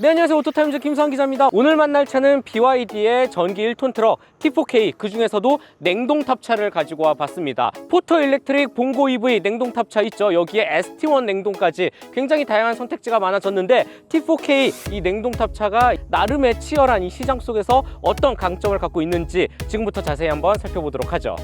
네, 안녕하세요. 오토타임즈 김수환 기자입니다. 오늘 만날 차는 BYD의 전기 1톤 트럭 T4K, 그 중에서도 냉동 탑차를 가지고 와 봤습니다. 포터 일렉트릭 봉고 EV 냉동 탑차 있죠. 여기에 ST1 냉동까지 굉장히 다양한 선택지가 많아졌는데, T4K 이 냉동 탑차가 나름의 치열한 이 시장 속에서 어떤 강점을 갖고 있는지 지금부터 자세히 한번 살펴보도록 하죠.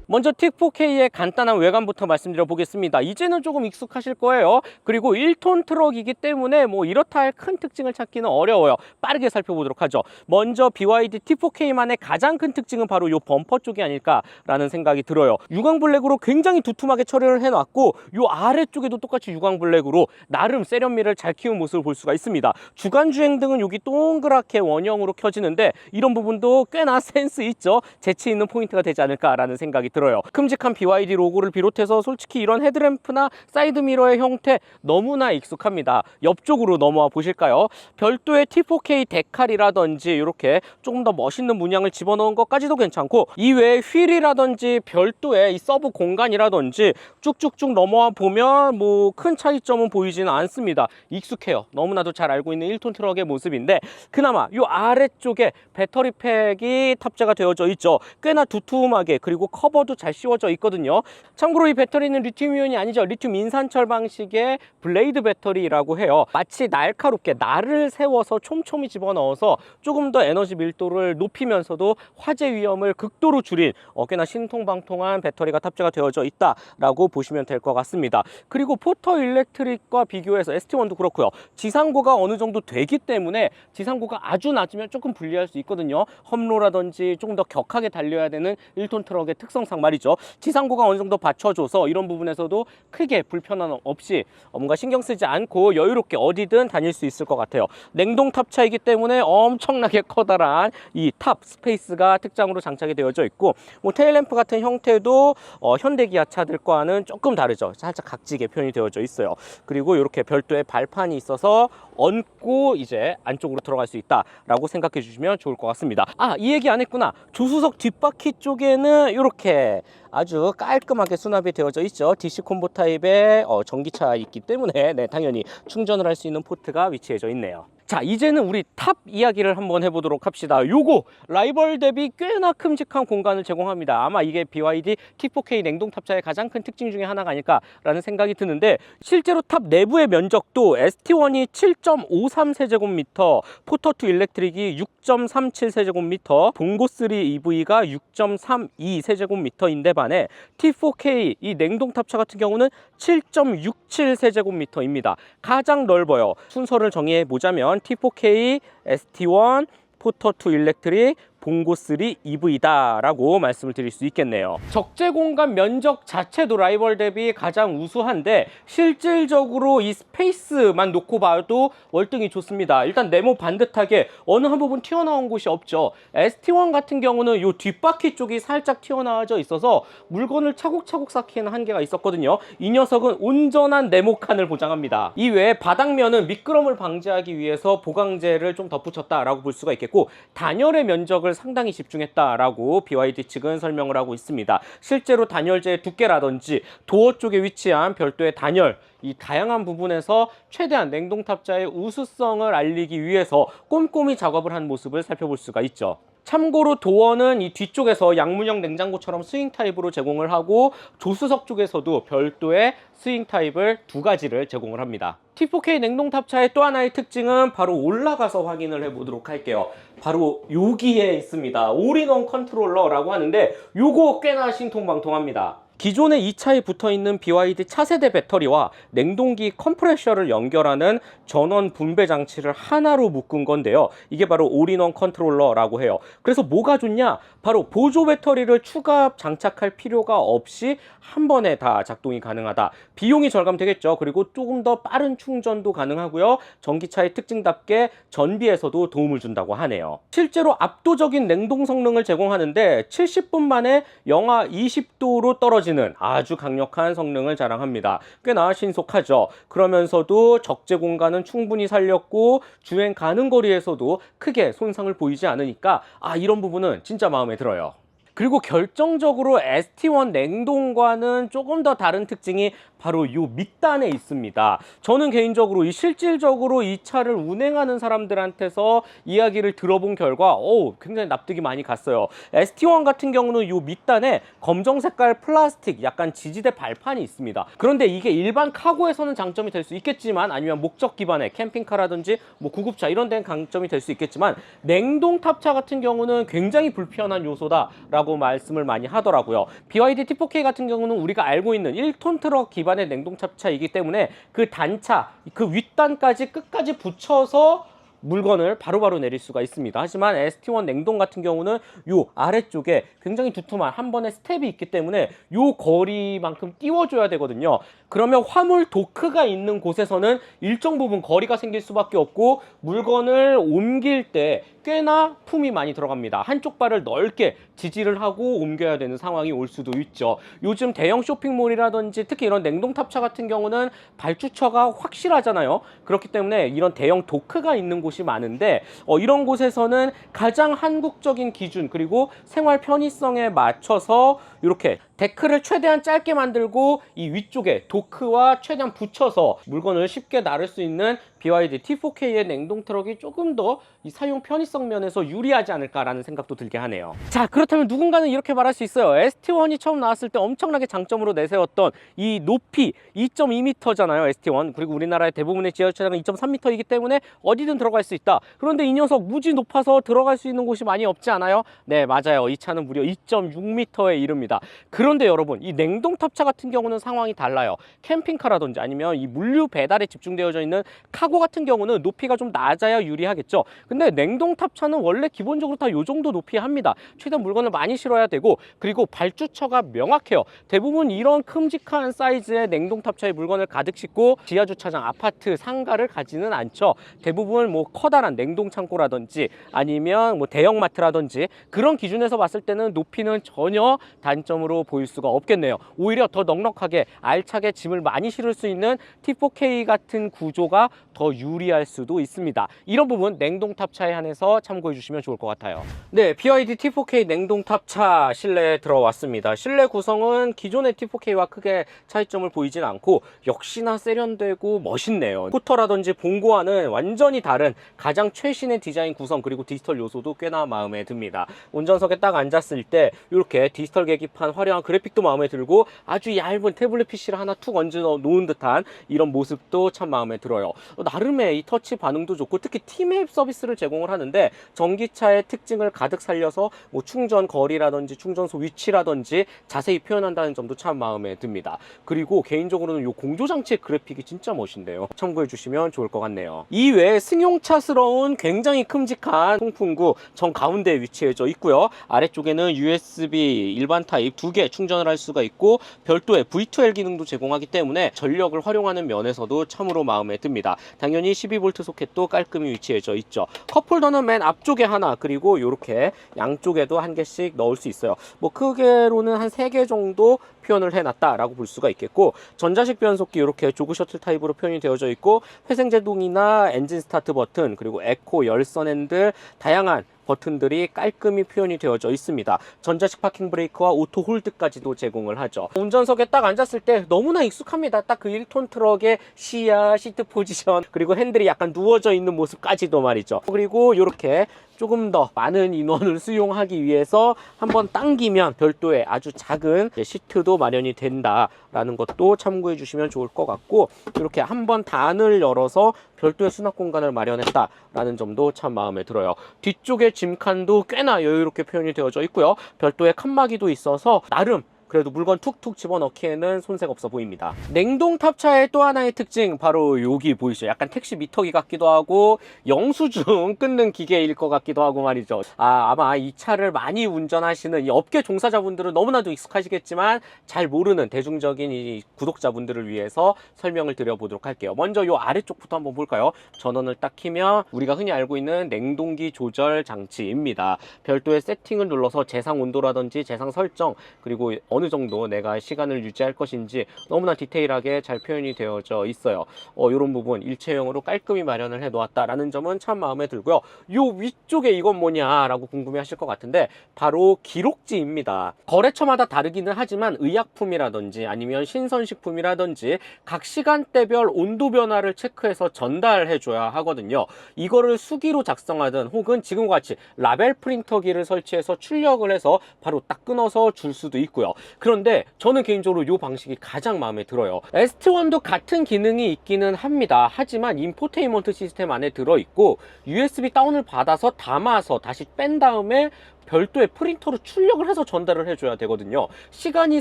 먼저 T4K의 간단한 외관부터 말씀드려 보겠습니다. 이제는 조금 익숙하실 거예요. 그리고 1톤 트럭이기 때문에 뭐 이렇다 할 큰 특징을 찾기는 어려워요. 빠르게 살펴보도록 하죠. 먼저 BYD T4K만의 가장 큰 특징은 바로 이 범퍼 쪽이 아닐까라는 생각이 들어요. 유광 블랙으로 굉장히 두툼하게 처리를 해놨고, 이 아래쪽에도 똑같이 유광 블랙으로 나름 세련미를 잘 키운 모습을 볼 수가 있습니다. 주간 주행등은 여기 동그랗게 원형으로 켜지는데, 이런 부분도 꽤나 센스 있죠. 재치 있는 포인트가 되지 않을까라는 생각이 들어요. 큼직한 BYD 로고를 비롯해서 솔직히 이런 헤드램프나 사이드미러의 형태 너무나 익숙합니다. 옆쪽으로 넘어와 보실까요? 별도의 T4K 데칼이라든지 이렇게 조금 더 멋있는 문양을 집어넣은 것까지도 괜찮고, 이외에 휠이라든지 별도의 이 서브 공간이라든지 쭉쭉쭉 넘어와 보면 뭐 큰 차이점은 보이지는 않습니다. 익숙해요. 너무나도 잘 알고 있는 1톤 트럭의 모습인데, 그나마 이 아래쪽에 배터리 팩이 탑재가 되어져 있죠. 꽤나 두툼하게, 그리고 커버도 잘 씌워져 있거든요. 참고로 이 배터리는 리튬이온이 아니죠. 리튬 인산철 방식의 블레이드 배터리라고 해요. 마치 날카롭게 날을 세워서 촘촘히 집어넣어서 조금 더 에너지 밀도를 높이면서도 화재 위험을 극도로 줄인 꽤나 신통방통한 배터리가 탑재가 되어져 있다라고 보시면 될 것 같습니다. 그리고 포터 일렉트릭과 비교해서 ST1도 그렇고요. 지상고가 어느 정도 되기 때문에, 지상고가 아주 낮으면 조금 불리할 수 있거든요. 험로라든지 조금 더 격하게 달려야 되는 1톤 트럭의 특성상 말이죠. 지상고가 어느 정도 받쳐줘서 이런 부분에서도 크게 불편함 없이 뭔가 신경 쓰지 않고 여유롭게 어디든 다닐 수 있을 것 같아요. 냉동 탑차이기 때문에 엄청나게 커다란 이 탑 스페이스가 특장으로 장착이 되어져 있고, 뭐 테일램프 같은 형태도 현대 기아 차들과는 조금 다르죠. 살짝 각지게 표현이 되어져 있어요. 그리고 이렇게 별도의 발판이 있어서 얹고 이제 안쪽으로 들어갈 수 있다라고 생각해 주시면 좋을 것 같습니다. 이 얘기 안 했구나. 조수석 뒷바퀴 쪽에는 이렇게 아주 깔끔하게 수납이 되어져 있죠. DC 콤보 타입의 전기차 있기 때문에 당연히 충전을 할 수 있는 포트가 위치해져 있네요. 자, 이제는 우리 탑 이야기를 한번 해보도록 합시다. 요거 라이벌 대비 꽤나 큼직한 공간을 제공합니다. 아마 이게 BYD T4K 냉동 탑차의 가장 큰 특징 중에 하나가 아닐까라는 생각이 드는데, 실제로 탑 내부의 면적도 ST1이 7.53세제곱미터, 포터2 일렉트릭이 6.37세제곱미터, 봉고3 EV가 6.32세제곱미터인데 반해 T4K 이 냉동 탑차 같은 경우는 7.67세제곱미터입니다. 가장 넓어요. 순서를 정의해 보자면 T4K, ST1, 포터2 일렉트릭, 봉고3 EV다 라고 말씀을 드릴 수 있겠네요. 적재 공간 면적 자체도 라이벌 대비 가장 우수한데, 실질적으로 이 스페이스만 놓고 봐도 월등히 좋습니다. 일단 네모 반듯하게 어느 한 부분 튀어나온 곳이 없죠. ST1 같은 경우는 이 뒷바퀴 쪽이 살짝 튀어나와져 있어서 물건을 차곡차곡 쌓기에는 한계가 있었거든요. 이 녀석은 온전한 네모칸을 보장합니다. 이외에 바닥면은 미끄럼을 방지하기 위해서 보강재를 좀 덧붙였다라고 볼 수가 있겠고, 단열의 면적을 상당히 집중했다라고 BYD 측은 설명을 하고 있습니다. 실제로 단열재의 두께라든지 도어 쪽에 위치한 별도의 단열, 이 다양한 부분에서 최대한 냉동 탑차의 우수성을 알리기 위해서 꼼꼼히 작업을 한 모습을 살펴볼 수가 있죠. 참고로 도어는 이 뒤쪽에서 양문형 냉장고처럼 스윙 타입으로 제공을 하고, 조수석 쪽에서도 별도의 스윙 타입을 2가지를 제공을 합니다. T4K 냉동 탑차의 또 하나의 특징은 바로 올라가서 확인을 해보도록 할게요. 바로 여기에 있습니다. 올인원 컨트롤러라고 하는데, 요거 꽤나 신통방통합니다. 기존에 이 차에 붙어있는 BYD 차세대 배터리와 냉동기 컴프레셔를 연결하는 전원 분배 장치를 하나로 묶은 건데요. 이게 바로 올인원 컨트롤러라고 해요. 그래서 뭐가 좋냐? 바로 보조 배터리를 추가 장착할 필요가 없이 한 번에 다 작동이 가능하다. 비용이 절감되겠죠. 그리고 조금 더 빠른 충전도 가능하고요. 전기차의 특징답게 전비에서도 도움을 준다고 하네요. 실제로 압도적인 냉동 성능을 제공하는데 70분 만에 영하 20도로 떨어지는 아주 강력한 성능을 자랑합니다. 꽤나 신속하죠. 그러면서도 적재 공간은 충분히 살렸고, 주행 가는 거리에서도 크게 손상을 보이지 않으니까 이런 부분은 진짜 마음에 들어요. 그리고 결정적으로 ST1 냉동과는 조금 더 다른 특징이 바로 요 밑단에 있습니다. 저는 개인적으로 실질적으로 이 차를 운행하는 사람들한테서 이야기를 들어본 결과 굉장히 납득이 많이 갔어요. ST1 같은 경우는 요 밑단에 검정 색깔 플라스틱 약간 지지대 발판이 있습니다. 그런데 이게 일반 카고에서는 장점이 될 수 있겠지만, 아니면 목적 기반의 캠핑카라든지 뭐 구급차 이런 데는 강점이 될 수 있겠지만, 냉동 탑차 같은 경우는 굉장히 불편한 요소다라고 말씀을 많이 하더라고요. BYD T4K 같은 경우는 우리가 알고 있는 1톤 트럭 기반의 냉동 탑차이기 때문에 그 단차, 그 윗단까지 끝까지 붙여서 물건을 바로바로 내릴 수가 있습니다. 하지만 ST1 냉동 같은 경우는 요 아래쪽에 굉장히 두툼한 한 번의 스텝이 있기 때문에 요 거리만큼 띄워줘야 되거든요. 그러면 화물 도크가 있는 곳에서는 일정 부분 거리가 생길 수밖에 없고, 물건을 옮길 때 꽤나 품이 많이 들어갑니다. 한쪽 발을 넓게 지지를 하고 옮겨야 되는 상황이 올 수도 있죠. 요즘 대형 쇼핑몰이라든지 특히 이런 냉동탑차 같은 경우는 발주처가 확실하잖아요. 그렇기 때문에 이런 대형 도크가 있는 곳이 많은데, 이런 곳에서는 가장 한국적인 기준 그리고 생활 편의성에 맞춰서 이렇게 데크를 최대한 짧게 만들고 이 위쪽에 도크와 최대한 붙여서 물건을 쉽게 나를 수 있는 BYD T4K의 냉동 트럭이 조금 더 이 사용 편의성 면에서 유리하지 않을까라는 생각도 들게 하네요. 자, 그렇다면 누군가는 이렇게 말할 수 있어요. ST1이 처음 나왔을 때 엄청나게 장점으로 내세웠던 이 높이 2.2m잖아요, ST1. 그리고 우리나라의 대부분의 지하주차장은 2.3m이기 때문에 어디든 들어갈 수 있다. 그런데 이 녀석 무지 높아서 들어갈 수 있는 곳이 많이 없지 않아요? 네, 맞아요. 이 차는 무려 2.6m에 이릅니다. 그런데 여러분, 이 냉동 탑차 같은 경우는 상황이 달라요. 캠핑카라든지 아니면 이 물류 배달에 집중되어져 있는 카고 같은 경우는 높이가 좀 낮아야 유리하겠죠. 근데 냉동 탑차는 원래 기본적으로 다 요 정도 높이 합니다. 최대한 물건을 많이 실어야 되고, 그리고 발주처가 명확해요. 대부분 이런 큼직한 사이즈의 냉동 탑차에 물건을 가득 싣고 지하주차장, 아파트, 상가를 가지는 않죠. 대부분 뭐 커다란 냉동 창고라든지 아니면 뭐 대형마트라든지 그런 기준에서 봤을 때는 높이는 전혀 단점으로 보일 수가 없겠네요. 오히려 더 넉넉하게 알차게 짐을 많이 실을 수 있는 T4K 같은 구조가 더 유리할 수도 있습니다. 이런 부분 냉동 탑차에 한해서 참고해 주시면 좋을 것 같아요. 네, BYD T4K 냉동 탑차 실내에 들어왔습니다. 실내 구성은 기존의 T4K와 크게 차이점을 보이진 않고 역시나 세련되고 멋있네요. 스쿠터라든지 봉고와는 완전히 다른 가장 최신의 디자인 구성, 그리고 디지털 요소도 꽤나 마음에 듭니다. 운전석에 딱 앉았을 때 이렇게 디지털 계기판, 화려한 그래픽도 마음에 들고, 아주 얇은 태블릿 PC를 하나 툭 얹어 놓은 듯한 이런 모습도 참 마음에 들어요. 나름의 이 터치 반응도 좋고, 특히 T맵 서비스를 제공을 하는데 전기차의 특징을 가득 살려서 뭐 충전 거리라든지 충전소 위치라든지 자세히 표현한다는 점도 참 마음에 듭니다. 그리고 개인적으로는 이 공조장치 그래픽이 진짜 멋있네요. 참고해 주시면 좋을 것 같네요. 이외에 승용차스러운 굉장히 큼직한 통풍구 정 가운데에 위치해져 있고요. 아래쪽에는 USB 일반 타입 2개 충전을 할 수가 있고, 별도의 V2L 기능도 제공하기 때문에 전력을 활용하는 면에서도 참으로 마음에 듭니다. 당연히 12V 소켓도 깔끔히 위치해져 있죠. 컵홀더는 맨 앞쪽에 하나, 그리고 이렇게 양쪽에도 한 개씩 넣을 수 있어요. 뭐 크게로는 한 3개 정도 표현을 해놨다라고 볼 수가 있겠고, 전자식 변속기 이렇게 조그 셔틀 타입으로 표현이 되어져 있고, 회생제동이나 엔진 스타트 버튼, 그리고 에코, 열선 핸들, 다양한 버튼들이 깔끔히 표현이 되어져 있습니다. 전자식 파킹 브레이크와 오토 홀드까지도 제공을 하죠. 운전석에 딱 앉았을 때 너무나 익숙합니다. 딱 그 1톤 트럭의 시야, 시트 포지션, 그리고 핸들이 약간 누워져 있는 모습까지도 말이죠. 그리고 이렇게 조금 더 많은 인원을 수용하기 위해서 한번 당기면 별도의 아주 작은 시트도 마련이 된다라는 것도 참고해 주시면 좋을 것 같고, 이렇게 한번 단을 열어서 별도의 수납 공간을 마련했다라는 점도 참 마음에 들어요. 뒤쪽에 짐칸도 꽤나 여유롭게 표현이 되어져 있고요. 별도의 칸막이도 있어서 나름 그래도 물건 툭툭 집어넣기에는 손색 없어 보입니다. 냉동 탑차의 또 하나의 특징, 바로 여기 보이시죠? 약간 택시 미터기 같기도 하고 영수증 끊는 기계일 것 같기도 하고 말이죠. 아마 이 차를 많이 운전하시는 이 업계 종사자분들은 너무나도 익숙하시겠지만, 잘 모르는 대중적인 이 구독자분들을 위해서 설명을 드려보도록 할게요. 먼저 이 아래쪽부터 한번 볼까요? 전원을 딱 키면 우리가 흔히 알고 있는 냉동기 조절 장치입니다. 별도의 세팅을 눌러서 재상 온도라든지 재상 설정, 그리고 어느 정도 내가 시간을 유지할 것인지 너무나 디테일하게 잘 표현이 되어져 있어요. 이런 부분 일체형으로 깔끔히 마련을 해 놓았다라는 점은 참 마음에 들고요. 요 위쪽에 이건 뭐냐라고 궁금해 하실 것 같은데 바로 기록지입니다. 거래처마다 다르기는 하지만 의약품이라든지 아니면 신선식품이라든지 각 시간대별 온도 변화를 체크해서 전달해 줘야 하거든요. 이거를 수기로 작성하든 혹은 지금과 같이 라벨 프린터기를 설치해서 출력을 해서 바로 딱 끊어서 줄 수도 있고요. 그런데 저는 개인적으로 이 방식이 가장 마음에 들어요. ST1도 같은 기능이 있기는 합니다. 하지만 인포테인먼트 시스템 안에 들어있고 USB 다운을 받아서 담아서 다시 뺀 다음에 별도의 프린터로 출력을 해서 전달을 해줘야 되거든요. 시간이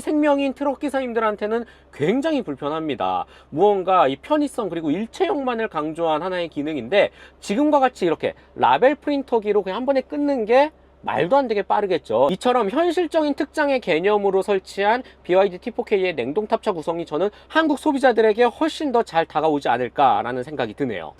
생명인 트럭 기사님들한테는 굉장히 불편합니다. 무언가 이 편의성 그리고 일체형만을 강조한 하나의 기능인데 지금과 같이 이렇게 라벨 프린터기로 그냥 한 번에 끊는 게 말도 안 되게 빠르겠죠. 이처럼 현실적인 특장의 개념으로 설치한 BYD T4K의 냉동 탑차 구성이 저는 한국 소비자들에게 훨씬 더 잘 다가오지 않을까라는 생각이 드네요.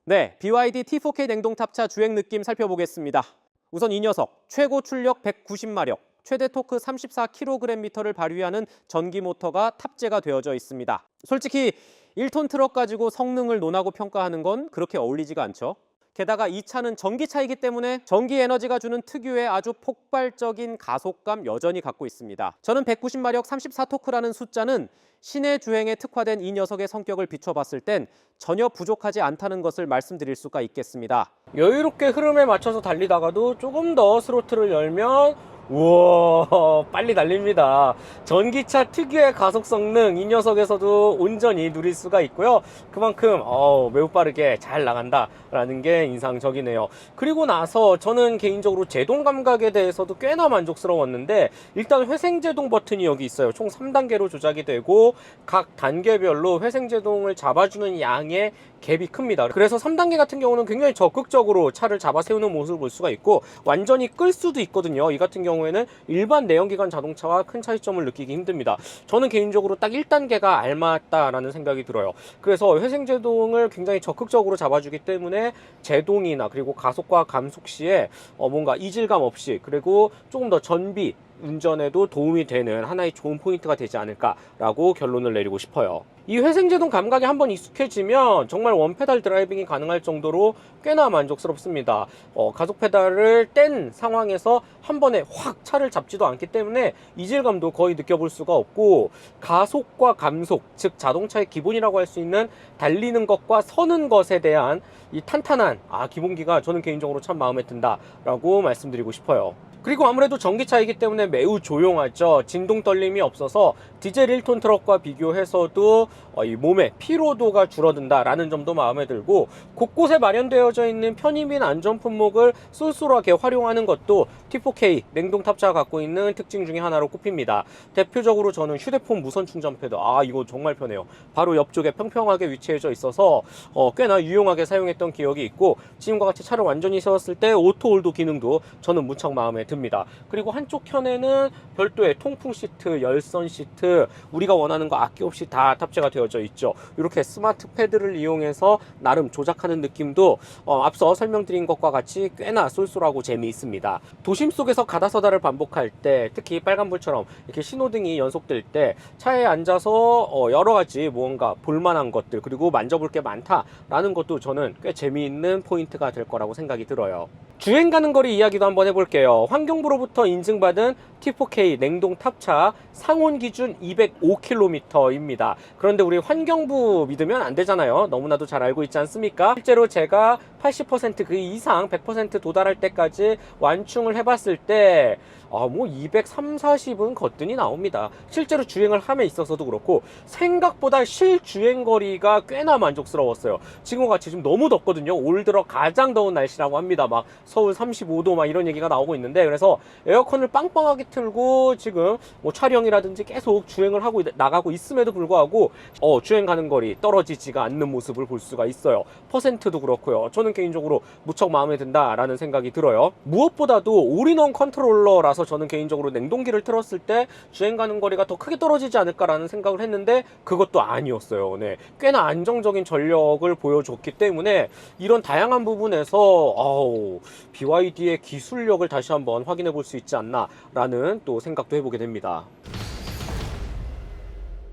네, BYD T4K 냉동 탑차 주행 느낌 살펴보겠습니다. 우선 이 녀석 최고 출력 190마력, 최대 토크 34kgm를 발휘하는 전기 모터가 탑재가 되어져 있습니다. 솔직히 1톤 트럭 가지고 성능을 논하고 평가하는 건 그렇게 어울리지가 않죠. 게다가 이 차는 전기차이기 때문에 전기 에너지가 주는 특유의 아주 폭발적인 가속감 여전히 갖고 있습니다. 저는 190마력 34토크라는 숫자는 시내 주행에 특화된 이 녀석의 성격을 비춰봤을 땐 전혀 부족하지 않다는 것을 말씀드릴 수가 있겠습니다. 여유롭게 흐름에 맞춰서 달리다가도 조금 더 스로틀을 열면 우와, 빨리 달립니다. 전기차 특유의 가속 성능 이 녀석에서도 온전히 누릴 수가 있고요. 그만큼 매우 빠르게 잘 나간다 라는 게 인상적이네요. 그리고 나서 저는 개인적으로 제동 감각에 대해서도 꽤나 만족스러웠는데 일단 회생제동 버튼이 여기 있어요. 총 3단계로 조작이 되고 각 단계별로 회생제동을 잡아주는 양의 갭이 큽니다. 그래서 3단계 같은 경우는 굉장히 적극적으로 차를 잡아 세우는 모습을 볼 수가 있고 완전히 끌 수도 있거든요. 이 같은 경우에는 일반 내연기관 자동차와 큰 차이점을 느끼기 힘듭니다. 저는 개인적으로 딱 1단계가 알맞다라는 생각이 들어요. 그래서 회생제동을 굉장히 적극적으로 잡아주기 때문에 제동이나 그리고 가속과 감속 시에 뭔가 이질감 없이 그리고 조금 더 전비 운전에도 도움이 되는 하나의 좋은 포인트가 되지 않을까라고 결론을 내리고 싶어요. 이 회생제동 감각에 한번 익숙해지면 정말 원페달 드라이빙이 가능할 정도로 꽤나 만족스럽습니다. 가속 페달을 뗀 상황에서 한 번에 확 차를 잡지도 않기 때문에 이질감도 거의 느껴볼 수가 없고 가속과 감속, 즉 자동차의 기본이라고 할 수 있는 달리는 것과 서는 것에 대한 이 탄탄한 기본기가 저는 개인적으로 참 마음에 든다라고 말씀드리고 싶어요. 그리고 아무래도 전기차이기 때문에 매우 조용하죠. 진동 떨림이 없어서 디젤 1톤 트럭과 비교해서도 이 몸의 피로도가 줄어든다라는 점도 마음에 들고 곳곳에 마련되어져 있는 편의 및 안전 품목을 쏠쏠하게 활용하는 것도 T4K 냉동 탑차가 갖고 있는 특징 중에 하나로 꼽힙니다. 대표적으로 저는 휴대폰 무선 충전 패드 이거 정말 편해요. 바로 옆쪽에 평평하게 위치해져 있어서 꽤나 유용하게 사용했던 기억이 있고 지금과 같이 차를 완전히 세웠을 때 오토 홀드 기능도 저는 무척 마음에 듭니다. 그리고 한쪽 편에는 별도의 통풍 시트, 열선 시트 우리가 원하는 거 아낌없이 다 탑재가 되어져 있죠. 이렇게 스마트 패드를 이용해서 나름 조작하는 느낌도 앞서 설명드린 것과 같이 꽤나 쏠쏠하고 재미있습니다. 도심 속에서 가다서다를 반복할 때 특히 빨간불처럼 이렇게 신호등이 연속될 때 차에 앉아서 여러 가지 무언가 볼만한 것들 그리고 만져볼 게 많다라는 것도 저는 꽤 재미있는 포인트가 될 거라고 생각이 들어요. 주행 가는 거리 이야기도 한번 해볼게요. 환경부로부터 인증받은 T4K 냉동 탑차 상온 기준 205km입니다. 그런데 우리 환경부 믿으면 안 되잖아요. 너무나도 잘 알고 있지 않습니까? 실제로 제가 80% 그 이상 100% 도달할 때까지 완충을 해봤을 때 뭐 230, 40은 거뜬히 나옵니다. 실제로 주행을 함에 있어서도 그렇고 생각보다 실주행거리가 꽤나 만족스러웠어요. 지금과 같이 지금 너무 덥거든요. 올 들어 가장 더운 날씨라고 합니다. 막 서울 35도 막 이런 얘기가 나오고 있는데 그래서 에어컨을 빵빵하게 틀고 지금 뭐 촬영이라든지 계속 주행을 하고 나가고 있음에도 불구하고 주행 가는 거리 떨어지지가 않는 모습을 볼 수가 있어요. 퍼센트도 그렇고요. 저는 개인적으로 무척 마음에 든다라는 생각이 들어요. 무엇보다도 올인원 컨트롤러라서 저는 개인적으로 냉동기를 틀었을 때 주행 가는 거리가 더 크게 떨어지지 않을까라는 생각을 했는데 그것도 아니었어요. 네, 꽤나 안정적인 전력을 보여줬기 때문에 이런 다양한 부분에서 BYD의 기술력을 다시 한번 확인해 볼 수 있지 않나라는 또 생각도 해보게 됩니다.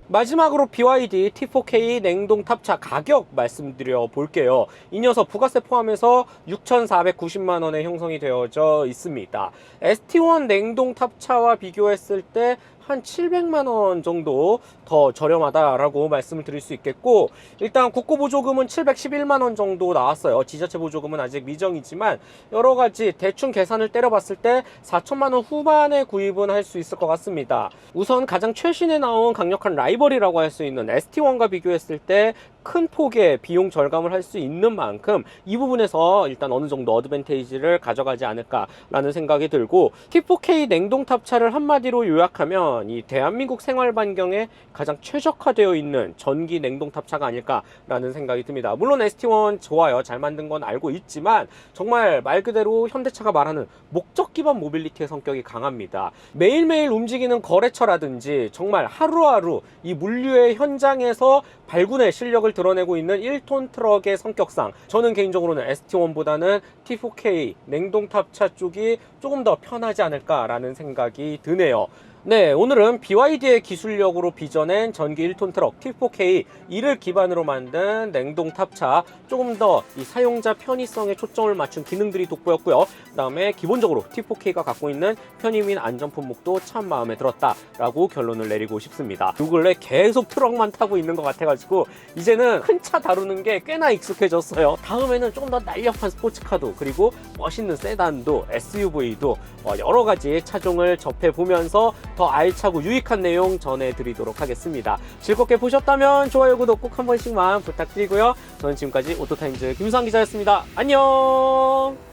마지막으로 BYD T4K 냉동 탑차 가격 말씀드려 볼게요. 이 녀석 부가세 포함해서 6,490만 원에 형성이 되어져 있습니다. ST1 냉동 탑차와 비교했을 때 한 700만 원 정도 더 저렴하다라고 말씀을 드릴 수 있겠고, 일단 국고보조금은 711만 원 정도 나왔어요. 지자체 보조금은 아직 미정이지만 여러 가지 대충 계산을 때려봤을 때 4천만 원 후반에 구입은 할 수 있을 것 같습니다. 우선 가장 최신에 나온 강력한 라이벌이라고 할 수 있는 ST1과 비교했을 때 큰 폭의 비용 절감을 할 수 있는 만큼 이 부분에서 일단 어느 정도 어드밴테이지를 가져가지 않을까라는 생각이 들고, T4K 냉동 탑차를 한마디로 요약하면 이 대한민국 생활 반경에 가장 최적화되어 있는 전기 냉동 탑차가 아닐까라는 생각이 듭니다. 물론 ST1 좋아요, 잘 만든 건 알고 있지만 정말 말 그대로 현대차가 말하는 목적 기반 모빌리티의 성격이 강합니다. 매일매일 움직이는 거래처라든지 정말 하루하루 이 물류의 현장에서 발군의 실력을 드러내고 있는 1톤 트럭의 성격상 저는 개인적으로는 ST1보다는 T4K 냉동 탑차 쪽이 조금 더 편하지 않을까라는 생각이 드네요. 네, 오늘은 BYD의 기술력으로 빚어낸 전기 1톤 트럭 T4K 이를 기반으로 만든 냉동 탑차, 조금 더 이 사용자 편의성에 초점을 맞춘 기능들이 돋보였고요. 그 다음에 기본적으로 T4K가 갖고 있는 편의 및 안전 품목도 참 마음에 들었다라고 결론을 내리고 싶습니다. 요 근래 계속 트럭만 타고 있는 것 같아가지고 이제는 큰 차 다루는 게 꽤나 익숙해졌어요. 다음에는 조금 더 날렵한 스포츠카도, 그리고 멋있는 세단도, SUV도 여러 가지 차종을 접해보면서 더 알차고 유익한 내용 전해드리도록 하겠습니다. 즐겁게 보셨다면 좋아요, 구독 꼭 한 번씩만 부탁드리고요. 저는 지금까지 오토타임즈 김수환 기자였습니다. 안녕.